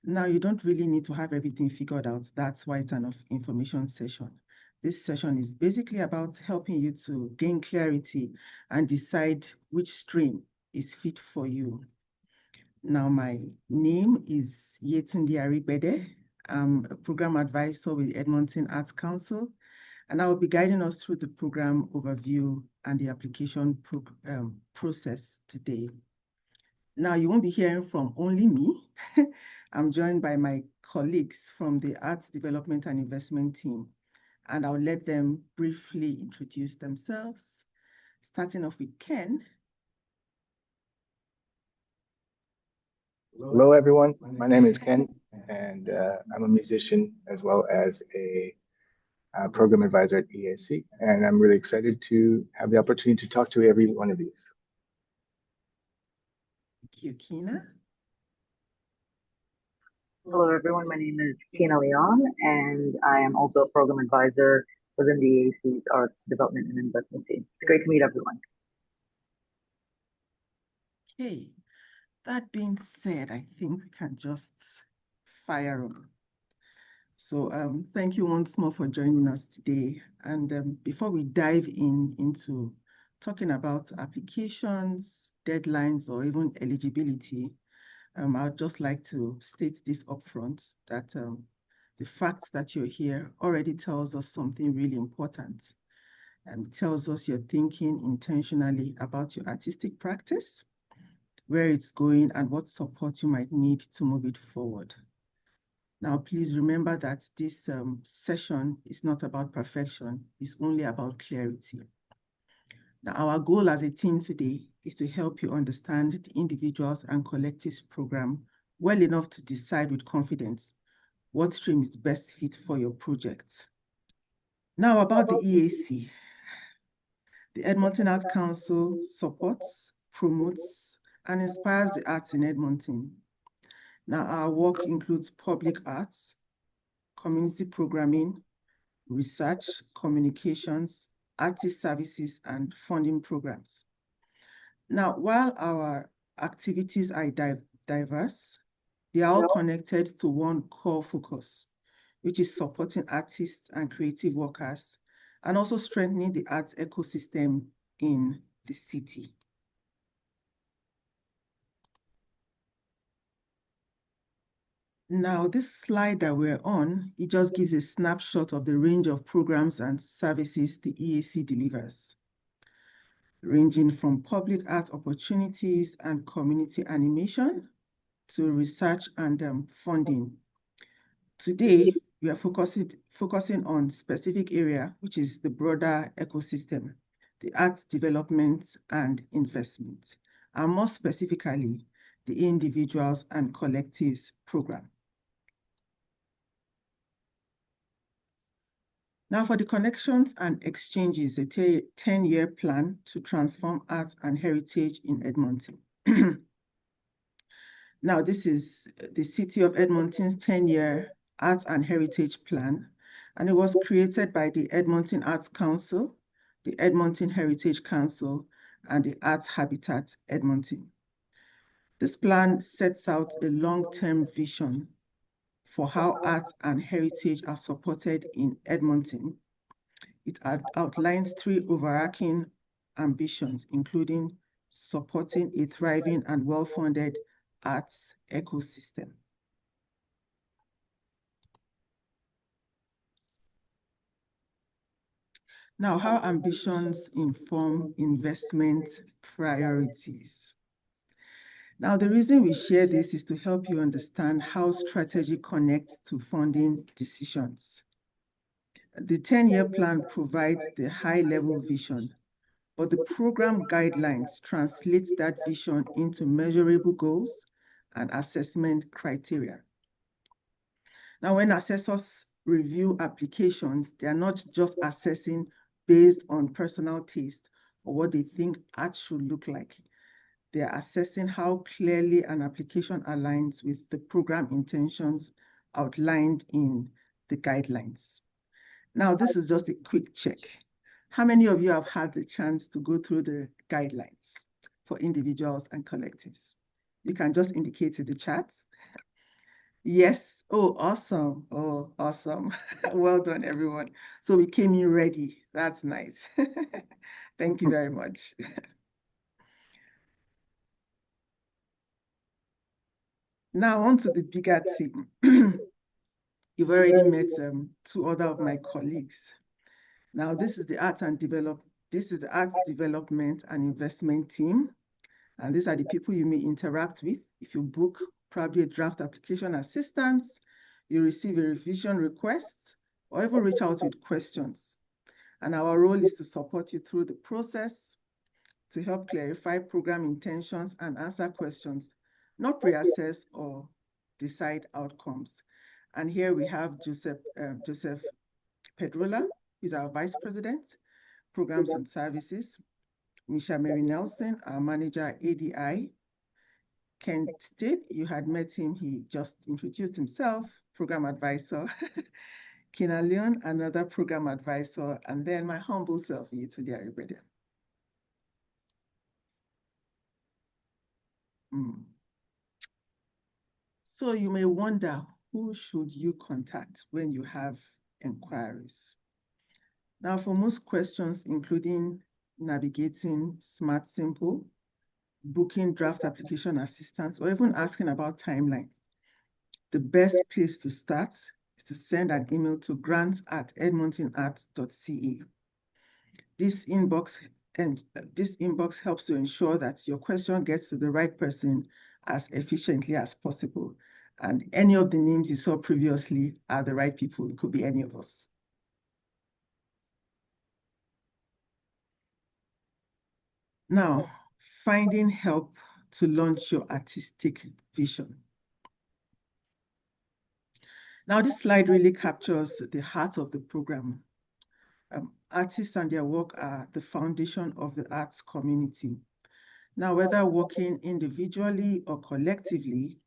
Now, you don't really need to have everything figured out. That's why it's an information session. This session is basically about helping you to gain clarity and decide which stream is fit for you. Now, my name is Yetunde Arigbede. I'm a program advisor with Edmonton Arts Council, and I will be guiding us through the program overview and the application process today. Now, you won't be hearing from only me. I'm joined by my colleagues from the Arts Development and Investment team, and I'll let them briefly introduce themselves, starting off with Ken. Hello, everyone. My name is Ken, and I'm a musician as well as a program advisor at EAC. And I'm really excited to have the opportunity to talk to every one of you. Thank you, Kina. Hello, everyone. My name is Kina Leon, and I am also a program advisor within the EAC's Arts Development and Investment team. It's great to meet everyone. Okay, that being said, I think we can just fire on. So thank you once more for joining us today. And before we dive into talking about applications, deadlines, or even eligibility, I'd just like to state this upfront that the fact that you're here already tells us something really important. It tells us you're thinking intentionally about your artistic practice, where it's going, and what support you might need to move it forward. Now, please remember that this session is not about perfection, it's only about clarity. Now, our goal as a team today is to help you understand the individuals and collectives program well enough to decide with confidence what stream is best fit for your project. Now, about the EAC. The Edmonton Arts Council supports, promotes, and inspires the arts in Edmonton. Now, our work includes public arts, community programming, research, communications, artist services, and funding programs. Now, while our activities are diverse, they are all connected to one core focus, which is supporting artists and creative workers, and also strengthening the arts ecosystem in the city. Now, this slide that we're on, it just gives a snapshot of the range of programs and services the EAC delivers, ranging from public art opportunities and community animation to research and funding. Today, we are focusing on specific area, which is the broader ecosystem, the arts development and investment, and more specifically, the individuals and collectives program. Now for the connections and exchanges, a 10-year plan to transform arts and heritage in Edmonton. Now this is the City of Edmonton's 10-year Arts and Heritage Plan, and it was created by the Edmonton Arts Council, the Edmonton Heritage Council, and the Arts Habitat Edmonton. This plan sets out a long-term vision for how arts and heritage are supported in Edmonton. It outlines 3 overarching ambitions, including supporting a thriving and well-funded arts ecosystem. Now, how ambitions inform investment priorities. Now, the reason we share this is to help you understand how strategy connects to funding decisions. The 10-year plan provides the high-level vision, but the program guidelines translate that vision into measurable goals and assessment criteria. Now, when assessors review applications, they are not just assessing based on personal taste or what they think art should look like. They are assessing how clearly an application aligns with the program intentions outlined in the guidelines. Now, this is just a quick check. How many of you have had the chance to go through the guidelines for individuals and collectives? You can just indicate in the chat. Yes. Oh, awesome. Oh, awesome. Well done, everyone. So we came in ready. That's nice. Thank you very much. Now on to the bigger team. You've already met two other of my colleagues. Now this is the arts development and investment team. And these are the people you may interact with if you book probably a draft application assistance, you receive a revision request, or even reach out with questions. And our role is to support you through the process, to help clarify program intentions and answer questions, not pre-assess or decide outcomes. And here we have Joseph Pedrola, who's our Vice President, Programs and Services, Misha Mary Nelson, our Manager, ADI, Ken Stead, you had met him, he just introduced himself, Program Advisor, Kina Leon, another Program Advisor, and then my humble self, Yitu Diaribede. So you may wonder, who should you contact when you have inquiries? Now, for most questions, including navigating Smart Simple, booking draft application assistance, or even asking about timelines, the best place to start is to send an email to grants@edmontonarts.ca. This inbox helps to ensure that your question gets to the right person as efficiently as possible. And any of the names you saw previously are the right people. It could be any of us. Now, finding help to launch your artistic vision. Now, this slide really captures the heart of the program. Artists and their work are the foundation of the arts community. Now, whether working individually or collectively,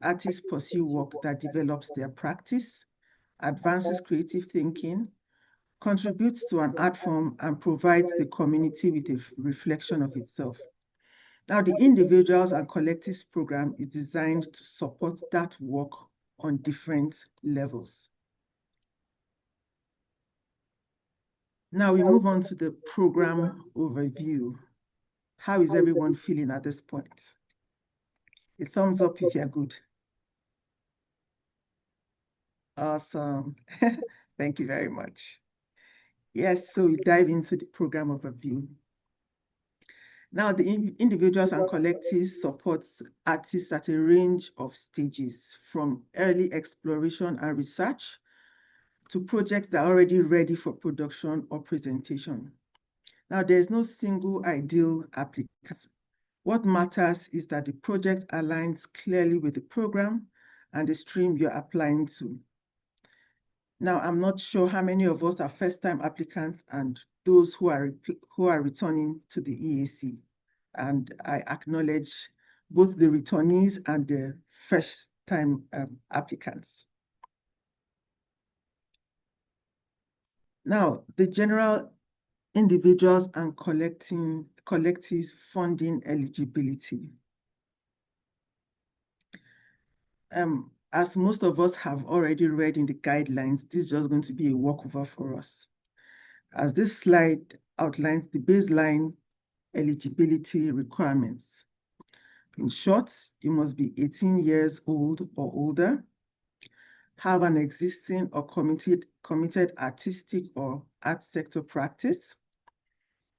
artists pursue work that develops their practice, advances creative thinking, contributes to an art form, and provides the community with a reflection of itself. Now, the individuals and collectives program is designed to support that work on different levels. Now we move on to the program overview. How is everyone feeling at this point? A thumbs up if you're good. Awesome. Thank you very much. Yes, so we dive into the program overview. Now, the individuals and collectives support artists at a range of stages, from early exploration and research to projects that are already ready for production or presentation. Now, there's no single ideal applicant. What matters is that the project aligns clearly with the program and the stream you're applying to. Now, I'm not sure how many of us are first-time applicants and those who are returning to the EAC. And I acknowledge both the returnees and the first-time applicants. Now, the general individuals and collectives funding eligibility. As most of us have already read in the guidelines, this is just going to be a walkover for us. As this slide outlines the baseline eligibility requirements. In short, you must be 18 years old or older, have an existing or committed artistic or art sector practice,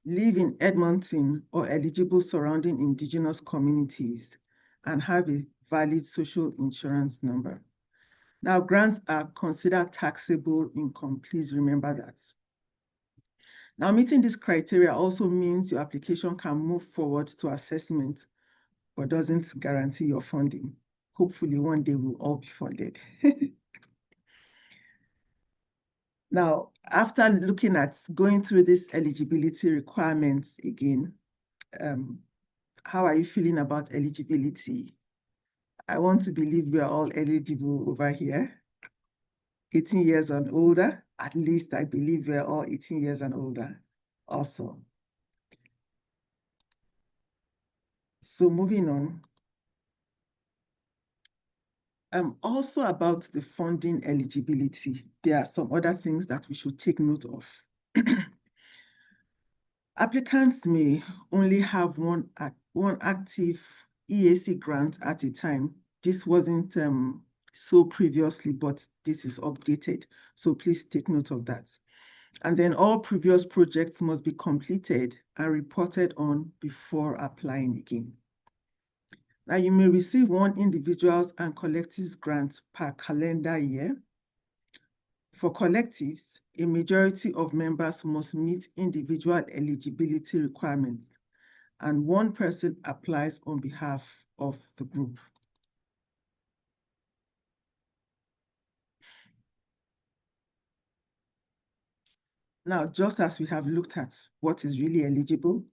live in Edmonton or eligible surrounding indigenous communities, and have a valid social insurance number. Now, grants are considered taxable income. Please remember that. Now, meeting this criteria also means your application can move forward to assessment, but doesn't guarantee your funding. Hopefully, one day we'll all be funded. Now, after looking at going through these eligibility requirements again, how are you feeling about eligibility? I want to believe we are all eligible over here. 18 years and older, at least I believe we're all 18 years and older. Awesome. So moving on. Also about the funding eligibility, there are some other things that we should take note of. Applicants may only have one active EAC grant at a time. This wasn't so previously, but this is updated. So please take note of that. And then all previous projects must be completed and reported on before applying again. Now, you may receive one individuals and collectives grant per calendar year. For collectives, a majority of members must meet individual eligibility requirements, and one person applies on behalf of the group. Now, just as we have looked at what is really eligible,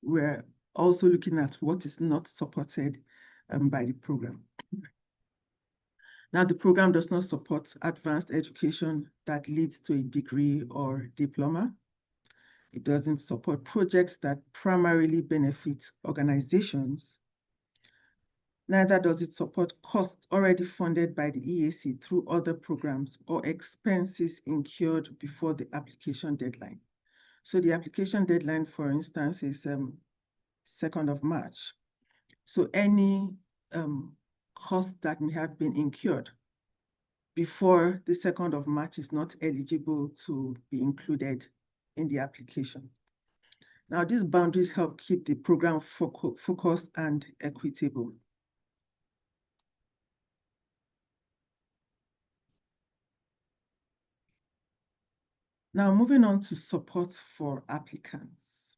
we're also looking at what is not supported by the program. Now, the program does not support advanced education that leads to a degree or diploma. It doesn't support projects that primarily benefit organizations. Neither does it support costs already funded by the EAC through other programs or expenses incurred before the application deadline. So the application deadline, for instance, is 2nd of March. So any costs that may have been incurred before the 2nd of March is not eligible to be included in the application. Now, these boundaries help keep the program focused and equitable. Now, moving on to support for applicants.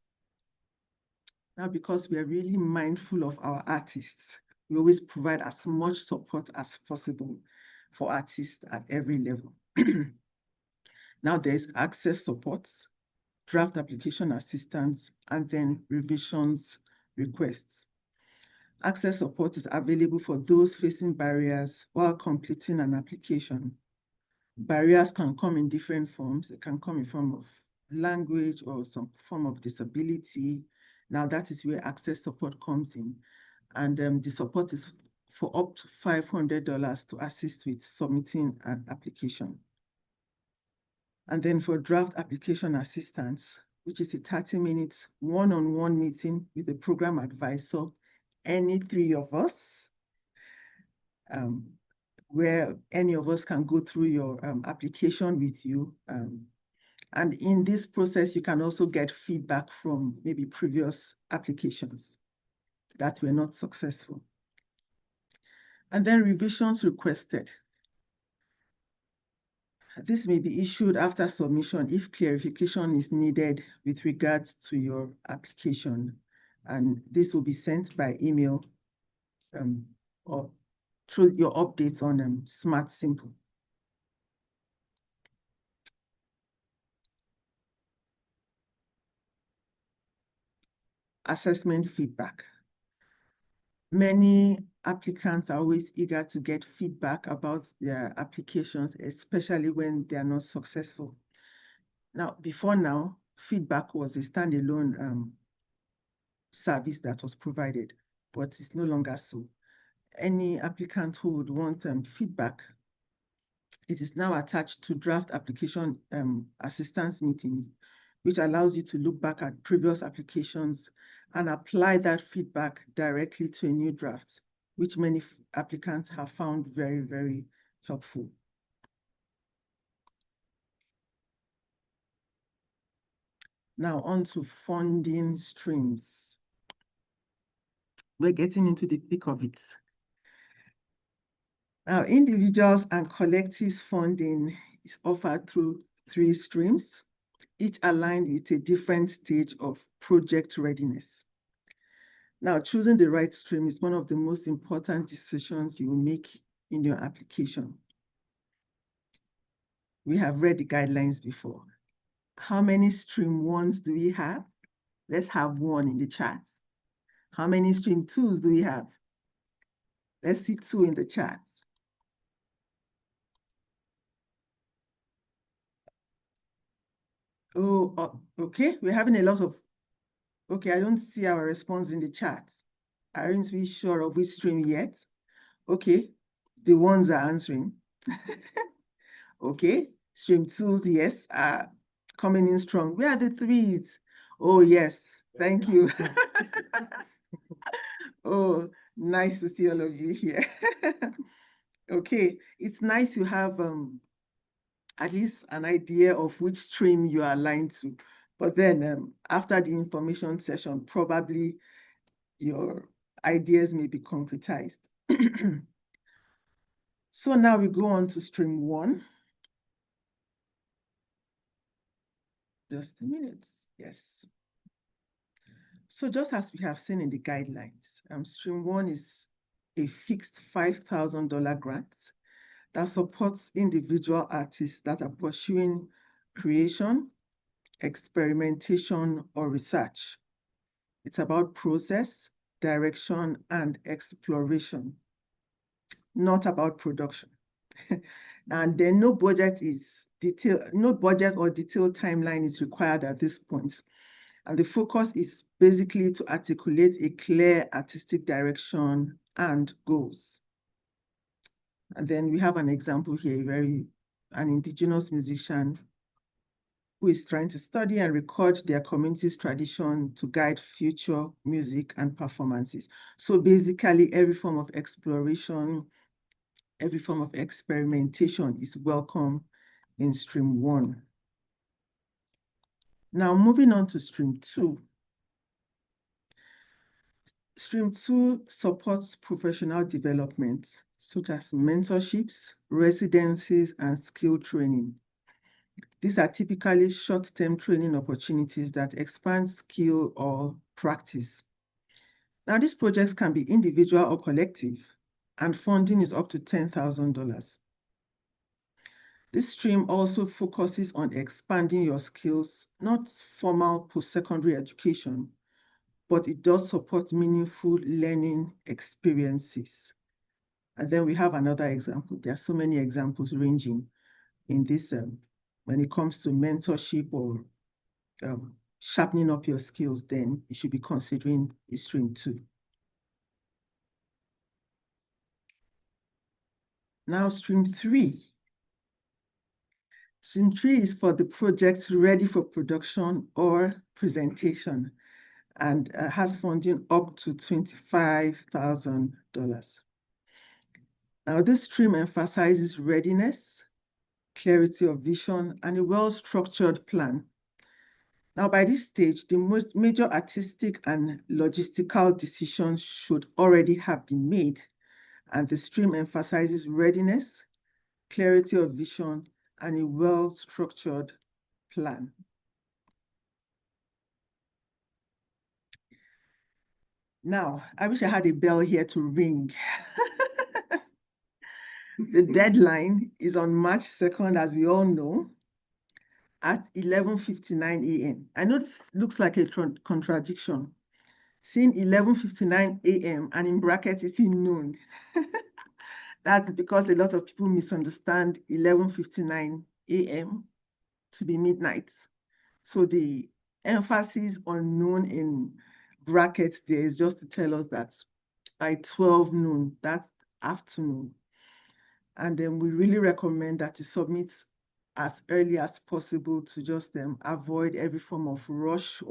Now, because we are really mindful of our artists, we always provide as much support as possible for artists at every level. Now, there's access support, draft application assistance, and then revisions requests. Access support is available for those facing barriers while completing an application. Barriers can come in different forms. It can come in form of language or some form of disability. Now that is where access support comes in. And the support is for up to $500 to assist with submitting an application. And then for draft application assistance, which is a 30-minute one-on-one meeting with the program advisor, any 3 of us, where any of us can go through your application with you. And in this process, you can also get feedback from maybe previous applications that were not successful. And then revisions requested. This may be issued after submission if clarification is needed with regards to your application. And this will be sent by email or through your updates on Smart Simple. Assessment feedback. Many applicants are always eager to get feedback about their applications, especially when they are not successful. Now, before now, feedback was a standalone service that was provided, but it's no longer so. Any applicant who would want feedback, it is now attached to draft application assistance meetings, which allows you to look back at previous applications and apply that feedback directly to a new draft, which many applicants have found very, very helpful. Now on to funding streams. We're getting into the thick of it. Now, individuals and collectives funding is offered through 3 streams, each aligned with a different stage of project readiness. Now, choosing the right stream is one of the most important decisions you will make in your application. We have read the guidelines before. How many stream 1s do we have? Let's have 1 in the chat. How many stream 2s do we have? Let's see 2 in the chat. Oh, okay, we're having a lot of, okay, I don't see our response in the chat. Aren't we sure of which stream yet? Okay, The ones are answering. Okay, stream twos, yes, are coming in strong. Where are the threes? Oh, yes, thank you. Oh, nice to see all of you here. Okay, it's nice to have at least an idea of which stream you are aligned to. But then after the information session, probably your ideas may be concretized. So now we go on to stream one. Just a minute, yes. So just as we have seen in the guidelines, stream one is a fixed $5,000 grant that supports individual artists that are pursuing creation, experimentation, or research. It's about process, direction, and exploration, not about production. And then no budget or detailed timeline is required at this point. And the focus is basically to articulate a clear artistic direction and goals. And then we have an example here, an indigenous musician who is trying to study and record their community's tradition to guide future music and performances. So basically, every form of exploration, every form of experimentation is welcome in stream one. Now, moving on to stream two. Stream two supports professional development, such as mentorships, residencies, and skill training. These are typically short-term training opportunities that expand skill or practice. Now, these projects can be individual or collective, and funding is up to $10,000. This stream also focuses on expanding your skills, not formal post-secondary education, but it does support meaningful learning experiences. And then we have another example. There are so many examples ranging in this when it comes to mentorship or sharpening up your skills, then you should be considering a stream two. Now, stream three. Stream three is for the projects ready for production or presentation and has funding up to $25,000. Now, this stream emphasizes readiness, clarity of vision, and a well-structured plan. Now, by this stage, the major artistic and logistical decisions should already have been made, and the stream emphasizes readiness, clarity of vision, and a well-structured plan. Now, I wish I had a bell here to ring. The deadline is on March 2nd, as we all know, at 11:59 a.m. I know this looks like a contradiction. Seeing 11:59 a.m. and in brackets you see noon. That's because a lot of people misunderstand 11:59 a.m. to be midnight. So the emphasis on noon in brackets there is just to tell us that by 12 noon, that's afternoon. And then we really recommend that you submit as early as possible to just avoid every form of rush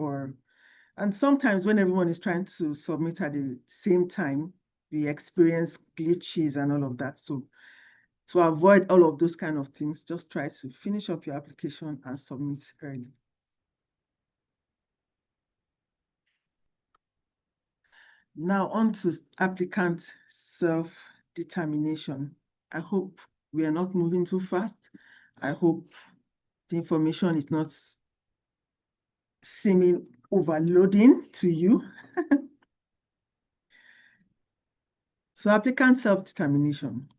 and sometimes when everyone is trying to submit at the same time, we experience glitches and all of that. So to avoid all of those kind of things, just try to finish up your application and submit early. Now on to applicant self-determination. I hope we are not moving too fast. I hope the information is not seeming overloading to you. So applicant self-determination.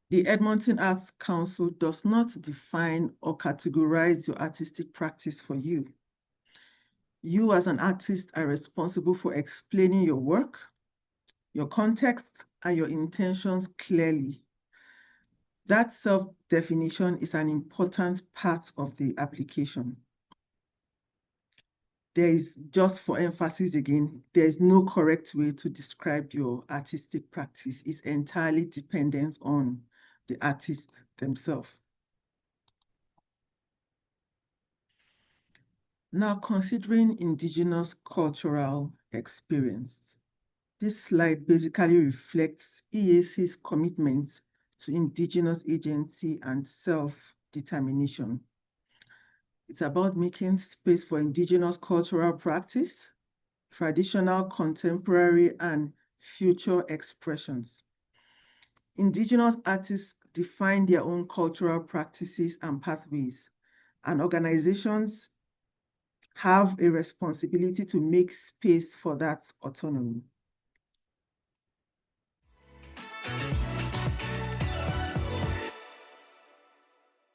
The Edmonton Arts Council does not define or categorize your artistic practice for you. You as an artist are responsible for explaining your work, your context, and your intentions clearly. That self-definition is an important part of the application. there is, just for emphasis again, there is no correct way to describe your artistic practice. It's entirely dependent on the artist themselves. Now, considering indigenous cultural experience, this slide basically reflects EAC's commitment to indigenous agency and self-determination. It's about making space for indigenous cultural practice, traditional, contemporary, and future expressions. Indigenous artists define their own cultural practices and pathways, and organizations have a responsibility to make space for that autonomy.